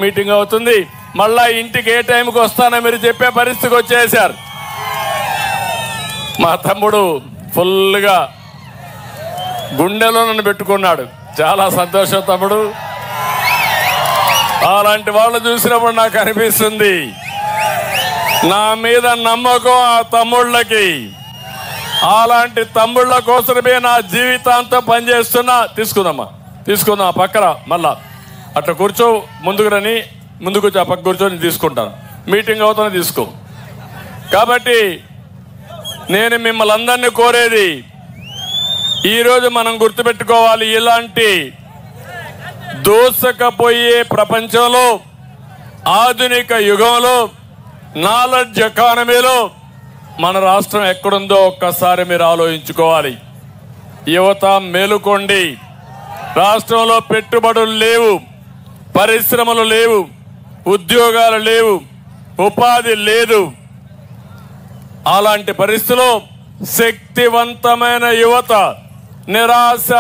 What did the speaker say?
Meeting అవుతుంది. మళ్ళా ఇంటికి ఏ టైంకి వస్తానో మీరు చెప్పే పరిస్థితికి వచ్చేసారు. మా తమ్ముడు ఫుల్గా గుండెలో నన్ను పెట్టుకున్నాడు. చాలా సంతోషం తమ్ముడు. అలాంటి వాళ్ళు చూసినప్పుడు నాకు అనిపిస్తుంది నా మీద నమ్మకం ఆ తమ్ముళ్ళకి. అలాంటి తమ్ముళ్ళ కోసమే నా జీవితాంతం పనిచేస్తున్నా. తీసుకుందాం పక్కన మళ్ళా అట్లా కూర్చో, ముందుకు రని, ముందుకు వచ్చి ఆ పక్క కూర్చొని తీసుకుంటాను. మీటింగ్ అవుతానే తీసుకో. కాబట్టి నేను మిమ్మల్ని అందరినీ కోరేది, ఈరోజు మనం గుర్తుపెట్టుకోవాలి, ఇలాంటి దూసకపోయే ప్రపంచంలో, ఆధునిక యుగంలో, నాలెడ్జ్ ఎకానమీలో మన రాష్ట్రం ఎక్కడుందో ఒక్కసారి మీరు ఆలోచించుకోవాలి. యువత మేలుకోండి. రాష్ట్రంలో పెట్టుబడులు లేవు, పరిశ్రమలు లేవు, ఉద్యోగాలు లేవు, ఉపాధి లేదు. అలాంటి పరిస్థితిలో శక్తివంతమైన యువత నిరాశ